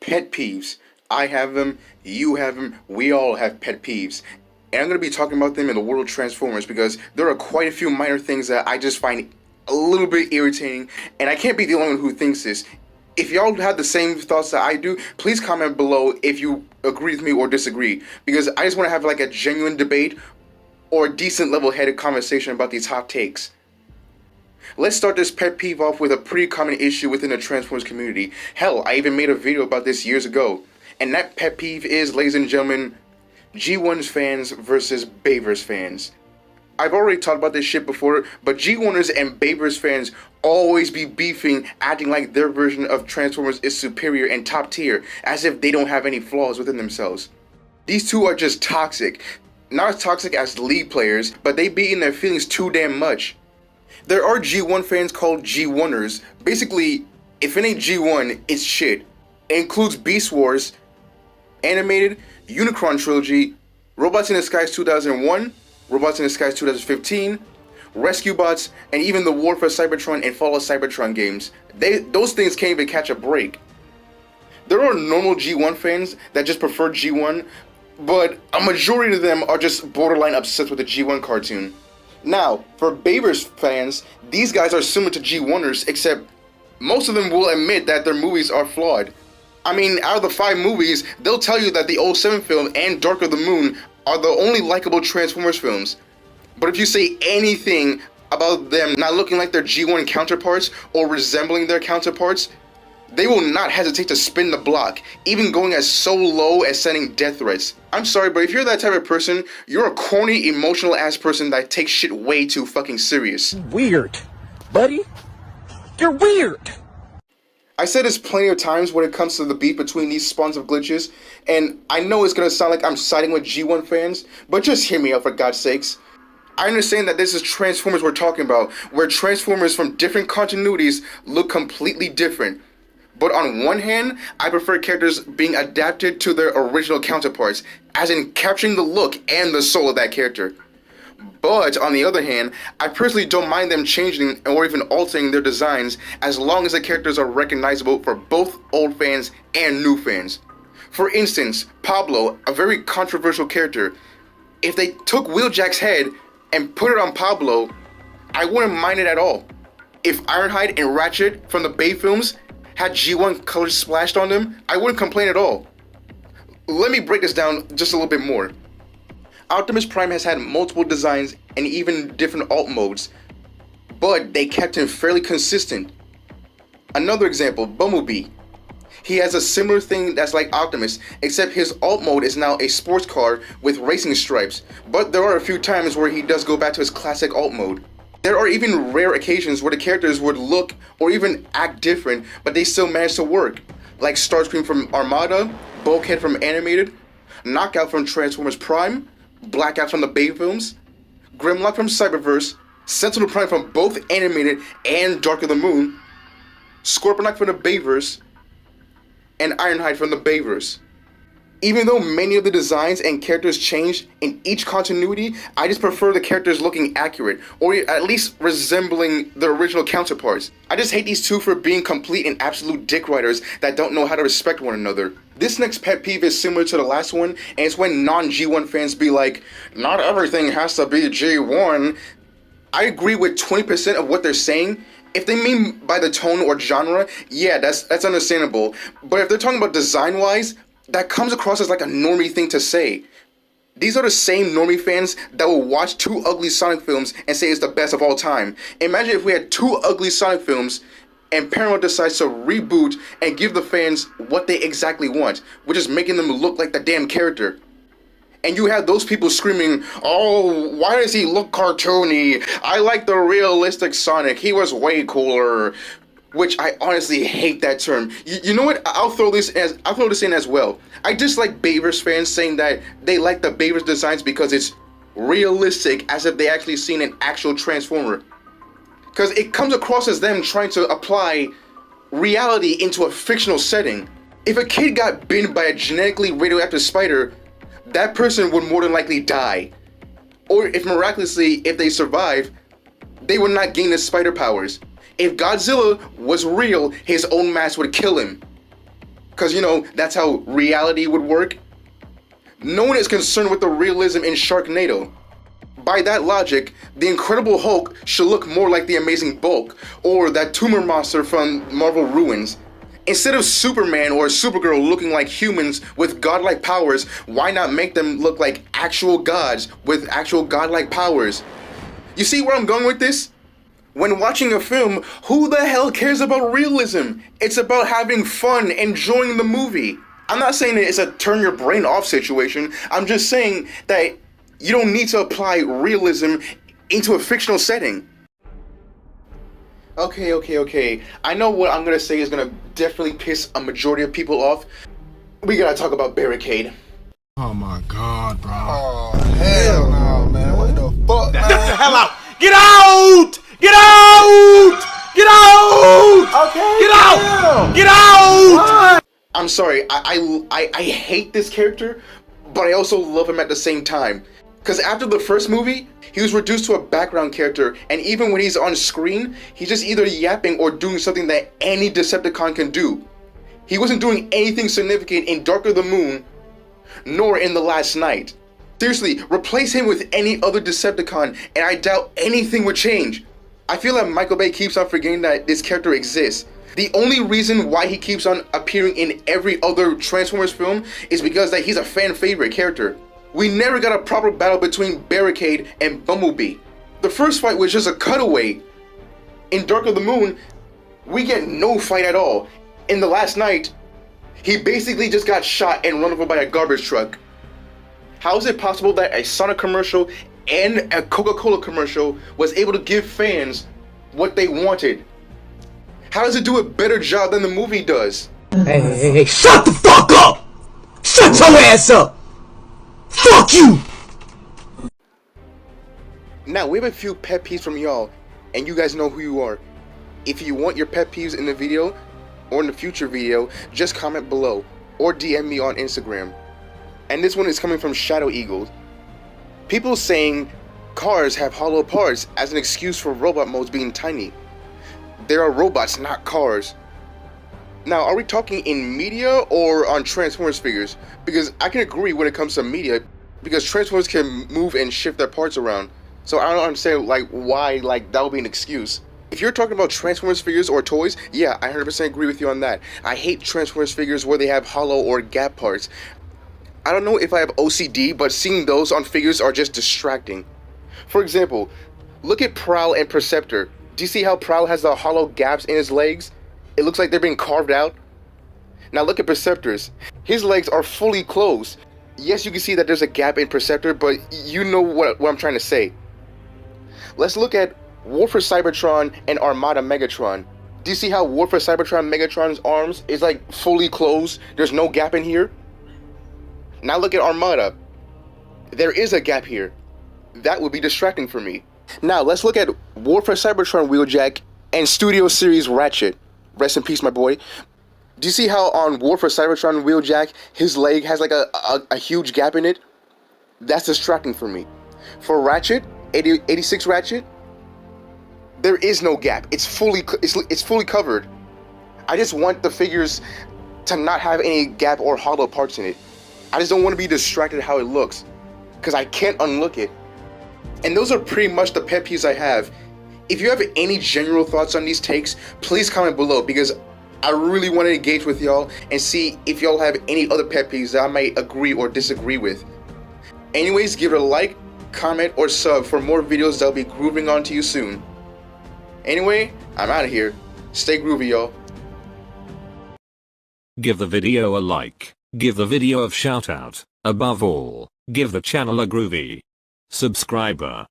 Pet peeves. I have them, you have them, we all have pet peeves. And I'm going to be talking about them in the world of Transformers because there are quite a few minor things that I just find a little bit irritating, and I can't be the only one who thinks this. If y'all have the same thoughts that I do, please comment below if you agree with me or disagree, because I just want to have like a genuine debate or a decent level-headed conversation about these hot takes. Let's start this pet peeve off with a pretty common issue within the Transformers community. Hell, I even made a video about this years ago. And that pet peeve is, ladies and gentlemen, G1's fans versus bayverse fans. I've already talked about this shit before, but G1ers and bayverse fans always be beefing, acting like their version of Transformers is superior and top tier, as if they don't have any flaws within themselves. These two are just toxic. Not as toxic as league players, but they be in their feelings too damn much. There are G1 fans called G1ers. Basically, if it ain't G1, it's shit. It includes Beast Wars, Animated, Unicron Trilogy, Robots in Disguise 2001, Robots in Disguise 2015, Rescue Bots, and even the War for Cybertron and Fall of Cybertron games. Those things can't even catch a break. There are normal G1 fans that just prefer G1, but a majority of them are just borderline obsessed with the G1 cartoon. Now, for bayverse fans, these guys are similar to G1ers, except most of them will admit that their movies are flawed. I mean, out of the 5 movies, they'll tell you that the '07 film and Dark of the Moon are the only likable Transformers films. But if you say anything about them not looking like their G1 counterparts or resembling their counterparts, they will not hesitate to spin the block, even going as so low as sending death threats. I'm sorry, but if you're that type of person, you're a corny, emotional ass person that takes shit way too fucking serious. Weird, buddy. You're weird. I said this plenty of times when it comes to the beef between these spawns of glitches, and I know it's gonna sound like I'm siding with G1 fans, but just hear me out for God's sakes. I understand that this is Transformers we're talking about, where Transformers from different continuities look completely different. But on one hand, I prefer characters being adapted to their original counterparts, as in capturing the look and the soul of that character. But on the other hand, I personally don't mind them changing or even altering their designs as long as the characters are recognizable for both old fans and new fans. For instance, Pablo, a very controversial character. If they took Wheeljack's head and put it on Pablo, I wouldn't mind it at all. If Ironhide and Ratchet from the Bay films had G1 colors splashed on them, I wouldn't complain at all. Let me break this down just a little bit more. Optimus Prime has had multiple designs and even different alt modes, but they kept him fairly consistent. Another example, Bumblebee. He has a similar thing that's like Optimus, except his alt mode is now a sports car with racing stripes, but there are a few times where he does go back to his classic alt mode. There are even rare occasions where the characters would look or even act different, but they still manage to work, like Starscream from Armada, Bulkhead from Animated, Knockout from Transformers Prime, Blackout from the Bay films, Grimlock from Cyberverse, Sentinel Prime from both Animated and Dark of the Moon, Scorponok from the Bayverse, and Ironhide from the Bayverse. Even though many of the designs and characters changed in each continuity, I just prefer the characters looking accurate, or at least resembling their original counterparts. I just hate these two for being complete and absolute dick riders that don't know how to respect one another. This next pet peeve is similar to the last one, and it's when non-G1 fans be like, not everything has to be G1. I agree with 20% of what they're saying. If they mean by the tone or genre, yeah, that's understandable. But if they're talking about design-wise, that comes across as like a normie thing to say. These are the same normie fans that will watch 2 ugly Sonic films and say it's the best of all time. Imagine if we had 2 ugly Sonic films and Paramount decides to reboot and give the fans what they exactly want, which is making them look like the damn character. And you have those people screaming, oh, why does he look cartoony? I like the realistic Sonic, he was way cooler. Which I honestly hate that term. You know what? I'll throw this in as well. I dislike bayverse fans saying that they like the bayverse designs because it's realistic, as if they actually seen an actual Transformer. Because it comes across as them trying to apply reality into a fictional setting. If a kid got bitten by a genetically radioactive spider, that person would more than likely die. Or if miraculously, if they survive, they would not gain the spider powers. If Godzilla was real, his own mass would kill him. because you know, that's how reality would work. No one is concerned with the realism in Sharknado. By that logic, the Incredible Hulk should look more like the Amazing Bulk, or that tumor monster from Marvel Ruins. Instead of Superman or Supergirl looking like humans with godlike powers, why not make them look like actual gods with actual godlike powers? You see where I'm going with this? When watching a film, who the hell cares about realism? It's about having fun, enjoying the movie. I'm not saying that it's a turn your brain off situation. I'm just saying that you don't need to apply realism into a fictional setting. Okay. I know what I'm gonna say is gonna definitely piss a majority of people off. We gotta talk about Barricade. Oh my god, bro. Oh, hell no, man. What the fuck, man? Get the hell out! Get out! Get out! Get out! Okay. Get out! Get out! I'm sorry, I hate this character, but I also love him at the same time. Because after the first movie, he was reduced to a background character, and even when he's on screen, he's just either yapping or doing something that any Decepticon can do. He wasn't doing anything significant in Dark of the Moon, nor in The Last Night. Seriously, replace him with any other Decepticon, and I doubt anything would change. I feel like Michael Bay keeps on forgetting that this character exists. The only reason why he keeps on appearing in every other Transformers film is because that he's a fan favorite character. We never got a proper battle between Barricade and Bumblebee. The first fight was just a cutaway. In Dark of the Moon, we get no fight at all. In The Last Night, he basically just got shot and run over by a garbage truck. How is it possible that a Sonic commercial and a Coca-Cola commercial was able to give fans what they wanted? How does it do a better job than the movie does? Hey, shut the fuck up! Shut your ass up! Fuck you! Now, we have a few pet peeves from y'all, and you guys know who you are. If you want your pet peeves in the video, or in the future video, just comment below, or DM me on Instagram. And this one is coming from Shadow Eagle. People saying cars have hollow parts as an excuse for robot modes being tiny. There are robots, not cars. Now, are we talking in media or on Transformers figures? Because I can agree when it comes to media, because Transformers can move and shift their parts around. So I don't understand why that would be an excuse. If you're talking about Transformers figures or toys, yeah, I 100% agree with you on that. I hate Transformers figures where they have hollow or gap parts. I don't know if I have OCD, but seeing those on figures are just distracting. For example, look at Prowl and Perceptor. Do you see how Prowl has the hollow gaps in his legs? It looks like they're being carved out. Now look at Perceptor's. His legs are fully closed. Yes, you can see that there's a gap in Perceptor, but you know what I'm trying to say. Let's look at War for Cybertron and Armada Megatron. Do you see how War for Cybertron Megatron's arms is fully closed? There's no gap in here. Now look at Armada. There is a gap here. That would be distracting for me. Now let's look at War for Cybertron Wheeljack and Studio Series Ratchet. Rest in peace, my boy. Do you see how on War for Cybertron Wheeljack, his leg has a huge gap in it? That's distracting for me. For Ratchet, 86 Ratchet, there is no gap. It's fully covered. I just want the figures to not have any gap or hollow parts in it. I just don't want to be distracted how it looks, because I can't unlook it. And those are pretty much the pet peeves I have. If you have any general thoughts on these takes, please comment below, because I really want to engage with y'all and see if y'all have any other pet peeves that I might agree or disagree with. Anyways, give it a like, comment, or sub for more videos that'll be grooving onto you soon. Anyway, I'm out of here. Stay groovy, y'all. Give the video a like, give the video a shout out, above all, give the channel a groovy subscriber.